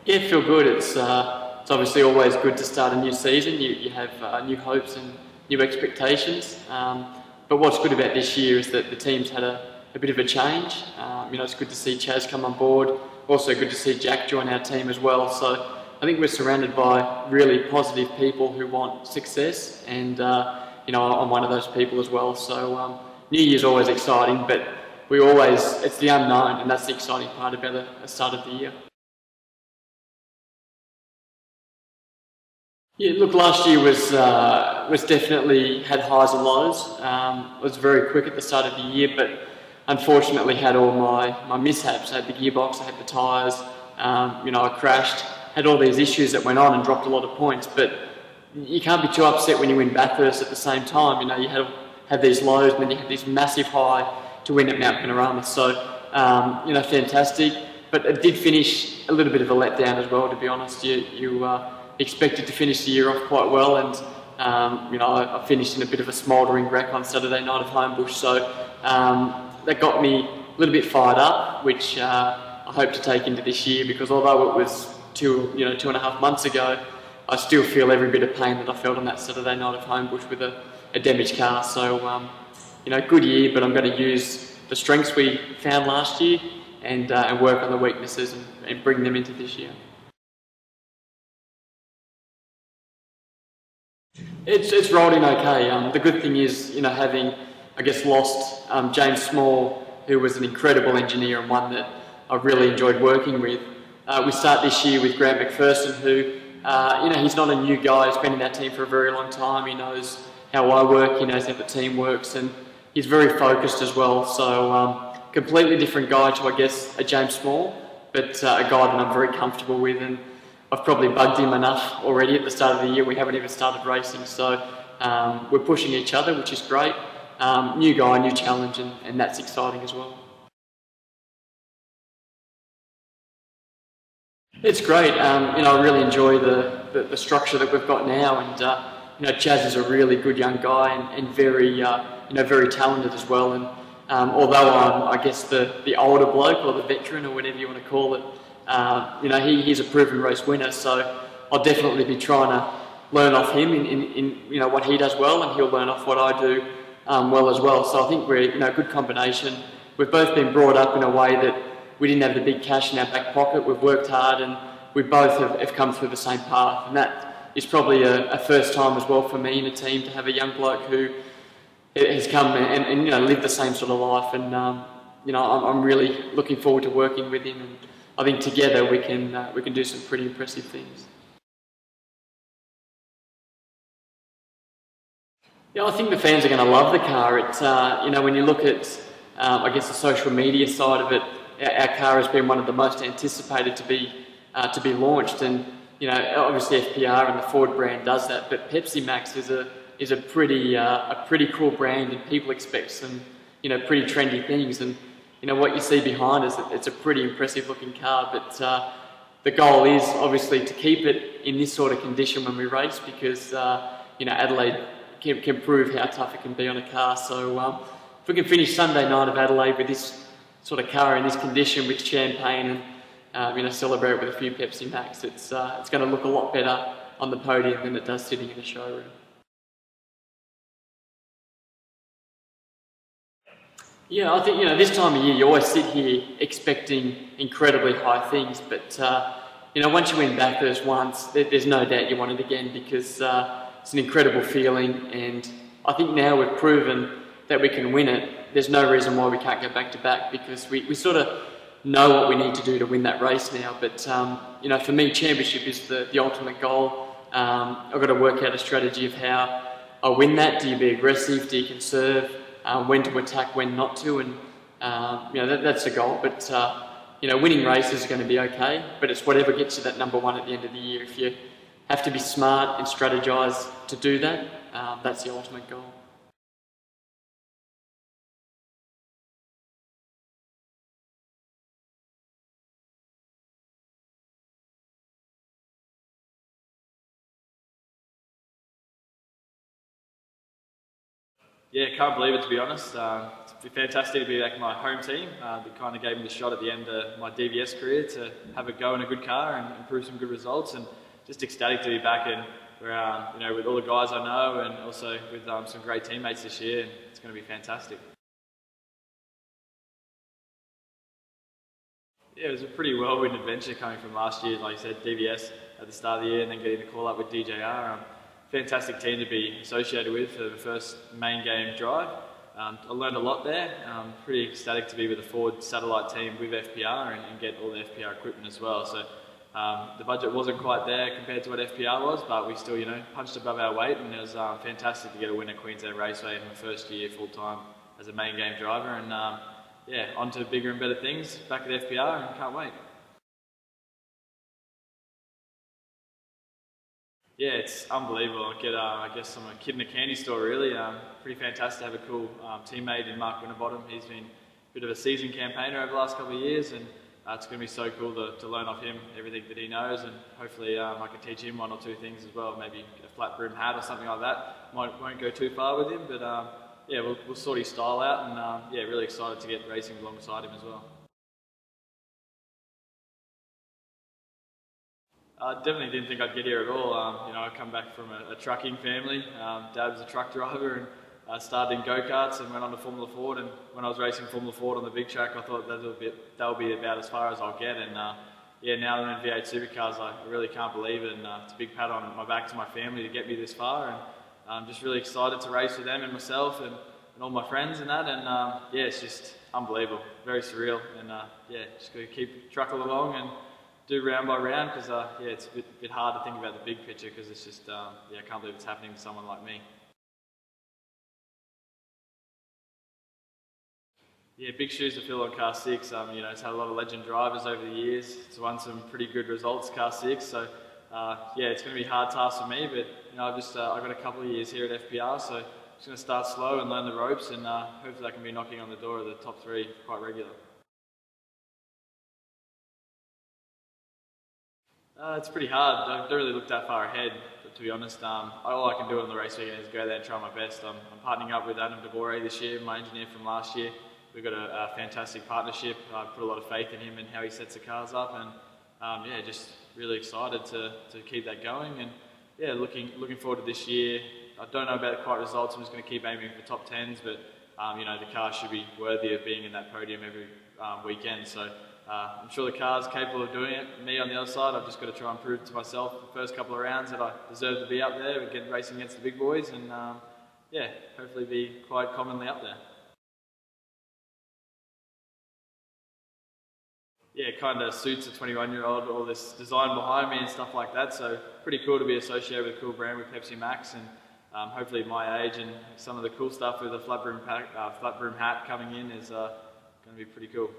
Yeah, feel good. It's obviously always good to start a new season. You have new hopes and new expectations. But what's good about this year is that the team's had a bit of a change. It's good to see Chaz come on board. Also good to see Jack join our team as well. So I think we're surrounded by really positive people who want success, and I'm one of those people as well. So New Year's always exciting, but it's the unknown, and that's the exciting part about the start of the year. Yeah, look, last year was definitely had highs and lows. It was very quick at the start of the year, but unfortunately had all my mishaps. I had the gearbox, I had the tyres, I crashed, had all these issues that went on and dropped a lot of points. But you can't be too upset when you win Bathurst at the same time. You have these lows, and then you have this massive high to win at Mount Panorama. So, fantastic. But it did finish a little bit of a letdown as well, to be honest. You expected to finish the year off quite well, and I finished in a bit of a smouldering wreck on Saturday night at Homebush. So that got me a little bit fired up, which I hope to take into this year, because although it was 2.5 months ago, I still feel every bit of pain that I felt on that Saturday night at Homebush with a damaged car. So good year, but I'm going to use the strengths we found last year and work on the weaknesses and bring them into this year. It's rolled in okay. The good thing is, having, I guess, lost James Small, who was an incredible engineer and one that I've really enjoyed working with. We start this year with Grant McPherson, who, he's not a new guy. He's been in our team for a very long time. He knows how I work, he knows how the team works, and he's very focused as well. So completely different guy to, I guess, a James Small, but a guy that I'm very comfortable with, and I've probably bugged him enough already at the start of the year. We haven't even started racing, so we're pushing each other, which is great. New guy, new challenge, and that's exciting as well. It's great. I really enjoy the structure that we've got now, and Chaz is a really good young guy and very very talented as well. And although I'm, I guess, the older bloke or the veteran or whatever you want to call it, he's a proven race winner. So I'll definitely be trying to learn off him in what he does well, and he'll learn off what I do well as well. So I think we're a good combination. We've both been brought up in a way that we didn't have the big cash in our back pocket. We've worked hard, and we both have come through the same path. And that is probably a first time as well for me in a team, to have a young bloke who has come and lived the same sort of life. And I'm really looking forward to working with him. And I think together we can do some pretty impressive things. Yeah, I think the fans are going to love the car. It's when you look at I guess the social media side of it, our car has been one of the most anticipated to be launched, and obviously FPR and the Ford brand does that, but Pepsi Max is a pretty cool brand, and people expect some pretty trendy things, and what you see behind us, it's a pretty impressive looking car. But the goal is obviously to keep it in this sort of condition when we race, because Adelaide can prove how tough it can be on a car. So if we can finish Sunday night of Adelaide with this sort of car in this condition with champagne and celebrate with a few Pepsi Max, it's going to look a lot better on the podium than it does sitting in the showroom. Yeah, I think this time of year you always sit here expecting incredibly high things, but once you win Bathurst once, there's no doubt you want it again, because it's an incredible feeling, and I think now we've proven that we can win it. There's no reason why we can't go back to back, because we sort of know what we need to do to win that race now. But for me, championship is the ultimate goal. I've got to work out a strategy of how I win that. Do you be aggressive? Do you conserve? When to attack, when not to, and that's the goal. But winning races is going to be okay, but it's whatever gets you that number one at the end of the year. If you have to be smart and strategise to do that, that's the ultimate goal. Yeah, can't believe it, to be honest. It's It'd be fantastic to be back in my home team. That kind of gave me the shot at the end of my DVS career to have a go in a good car and improve some good results, and just ecstatic to be back in where, you know, with all the guys I know, and also with some great teammates this year. And it's going to be fantastic. Yeah, it was a pretty whirlwind adventure coming from last year, like you said, DVS at the start of the year, and then getting the call up with DJR. Fantastic team to be associated with for the first main game drive. I learned a lot there. Pretty ecstatic to be with the Ford satellite team with FPR and get all the FPR equipment as well. So the budget wasn't quite there compared to what FPR was, but we still, you know, punched above our weight, and it was fantastic to get a win at Queensland Raceway in my first year full time as a main game driver. And yeah, on to bigger and better things back at FPR, and can't wait. Yeah, it's unbelievable. I guess I'm a kid in a candy store, really. Pretty fantastic to have a cool teammate in Mark Winterbottom. He's been a bit of a seasoned campaigner over the last couple of years, and it's going to be so cool to learn off him everything that he knows, and hopefully I can teach him one or two things as well. Maybe a flat brim hat or something like that. Won't go too far with him, but yeah, we'll sort his style out, and yeah, really excited to get racing alongside him as well. I definitely didn't think I'd get here at all. You know, I come back from a trucking family. Dad was a truck driver, and I started in go-karts and went on to Formula Ford. And when I was racing Formula Ford on the big track, I thought that'll be about as far as I'll get. And yeah, now I'm in V8 Supercars, I really can't believe it. And it's a big pat on my back to my family to get me this far. And I'm just really excited to race with them and myself and all my friends and that. And yeah, it's just unbelievable, very surreal. And yeah, just got to keep trucking along and do round by round, because yeah, it's a bit hard to think about the big picture, because it's just yeah, I can't believe it's happening to someone like me. Yeah, big shoes to fill on car 6. You know, it's had a lot of legend drivers over the years. It's won some pretty good results, car 6. So yeah, it's going to be a hard task for me, but you know, I've got a couple of years here at FPR, so I'm just going to start slow and learn the ropes, and hopefully I can be knocking on the door of the top 3 quite regular. It's pretty hard. I don't really look that far ahead, but to be honest. All I can do on the race weekend is go there and try my best. I'm partnering up with Adam DeVore this year, my engineer from last year. We've got a fantastic partnership. I put a lot of faith in him and how he sets the cars up, and yeah, just really excited to keep that going. And yeah, looking forward to this year. I don't know about the quite results. I'm just going to keep aiming for top 10s, but you know, the car should be worthy of being in that podium every weekend. So I'm sure the car's capable of doing it. Me on the other side, I've just got to try and prove to myself the first couple of rounds that I deserve to be up there and get racing against the big boys, and yeah, hopefully be quite commonly up there. Yeah, it kind of suits a 21-year-old, all this design behind me and stuff like that, so pretty cool to be associated with a cool brand with Pepsi Max, and hopefully my age and some of the cool stuff with a flat brim hat coming in is going to be pretty cool.